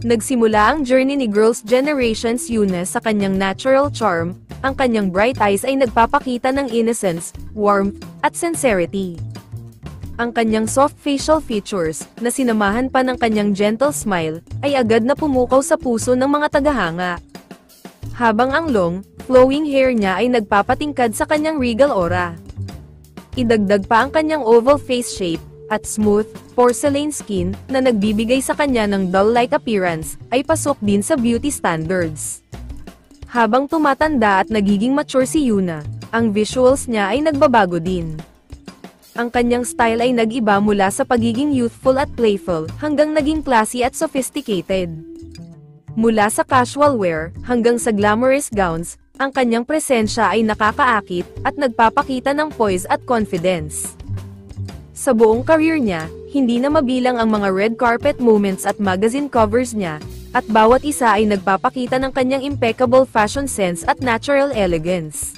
Nagsimula ang journey ni Girls' Generation's Yuna sa kanyang natural charm, ang kanyang bright eyes ay nagpapakita ng innocence, warmth, at sincerity. Ang kanyang soft facial features, na sinamahan pa ng kanyang gentle smile, ay agad na pumukaw sa puso ng mga tagahanga. Habang ang long, flowing hair niya ay nagpapatingkad sa kanyang regal aura. Idagdag pa ang kanyang oval face shape, at smooth, porcelain skin, na nagbibigay sa kanya ng doll-like appearance, ay pasok din sa beauty standards. Habang tumatanda at nagiging mature si Yuna, ang visuals niya ay nagbabago din. Ang kanyang style ay nag-iba mula sa pagiging youthful at playful, hanggang naging classy at sophisticated. Mula sa casual wear, hanggang sa glamorous gowns, ang kanyang presensya ay nakakaakit, at nagpapakita ng poise at confidence. Sa buong career niya, hindi na mabilang ang mga red carpet moments at magazine covers niya, at bawat isa ay nagpapakita ng kanyang impeccable fashion sense at natural elegance.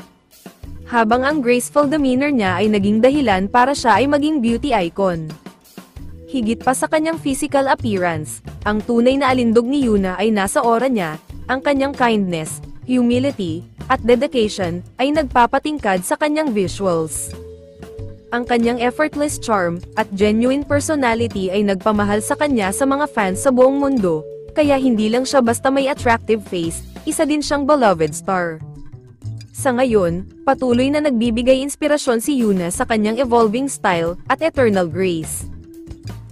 Habang ang graceful demeanor niya ay naging dahilan para siya ay maging beauty icon. Higit pa sa kanyang physical appearance, ang tunay na alindog ni Yuna ay nasa aura niya, ang kanyang kindness, humility, at dedication, ay nagpapatingkad sa kanyang visuals. Ang kanyang effortless charm, at genuine personality ay nagpamahal sa kanya sa mga fans sa buong mundo, kaya hindi lang siya basta may attractive face, isa din siyang beloved star. Sa ngayon, patuloy na nagbibigay inspirasyon si Yuna sa kanyang evolving style, at eternal grace.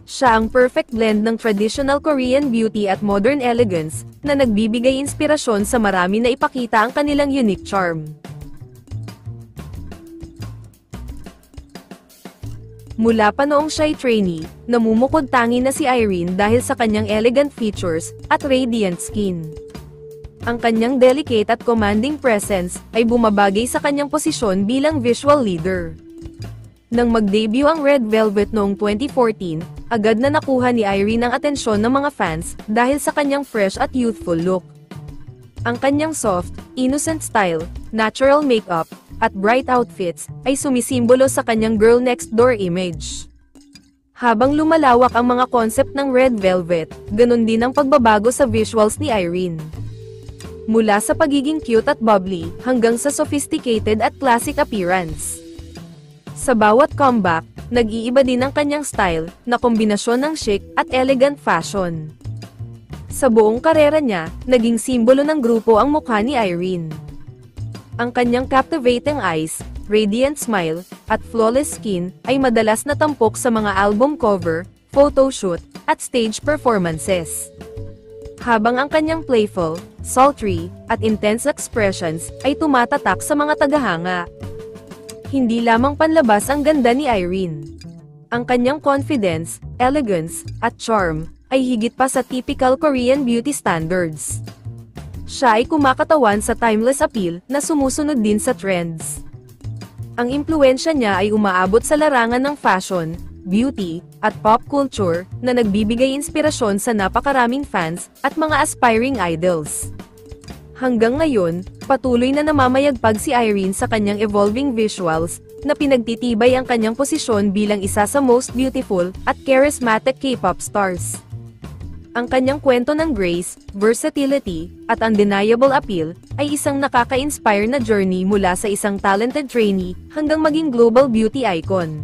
Siya ang perfect blend ng traditional Korean beauty at modern elegance, na nagbibigay inspirasyon sa marami na ipakita ang kanilang unique charm. Mula pa noong siya'y trainee, namumukod-tangi na si Irene dahil sa kanyang elegant features, at radiant skin. Ang kanyang delicate at commanding presence, ay bumabagay sa kanyang posisyon bilang visual leader. Nang mag-debut ang Red Velvet noong 2014, agad na nakuha ni Irene ang atensyon ng mga fans, dahil sa kanyang fresh at youthful look. Ang kanyang soft, innocent style, natural makeup, at bright outfits, ay sumisimbolo sa kanyang girl next door image. Habang lumalawak ang mga concept ng Red Velvet, ganun din ang pagbabago sa visuals ni Irene. Mula sa pagiging cute at bubbly, hanggang sa sophisticated at classic appearance. Sa bawat comeback, nag-iiba din ang kanyang style, na kombinasyon ng chic at elegant fashion. Sa buong karera niya, naging simbolo ng grupo ang mukha ni Irene. Ang kanyang captivating eyes, radiant smile, at flawless skin, ay madalas na tampok sa mga album cover, photoshoot, at stage performances. Habang ang kanyang playful, sultry, at intense expressions, ay tumatatak sa mga tagahanga. Hindi lamang panlabas ang ganda ni Irene. Ang kanyang confidence, elegance, at charm, ay higit pa sa typical Korean beauty standards. Siya ay kumakatawan sa timeless appeal, na sumusunod din sa trends. Ang impluwensya niya ay umaabot sa larangan ng fashion, beauty, at pop culture, na nagbibigay inspirasyon sa napakaraming fans, at mga aspiring idols. Hanggang ngayon, patuloy na namamayagpag si Irene sa kanyang evolving visuals, na pinagtitibay ang kanyang posisyon bilang isa sa most beautiful, at charismatic K-pop stars. Ang kanyang kwento ng grace, versatility, at undeniable appeal, ay isang nakaka-inspire na journey mula sa isang talented trainee, hanggang maging global beauty icon.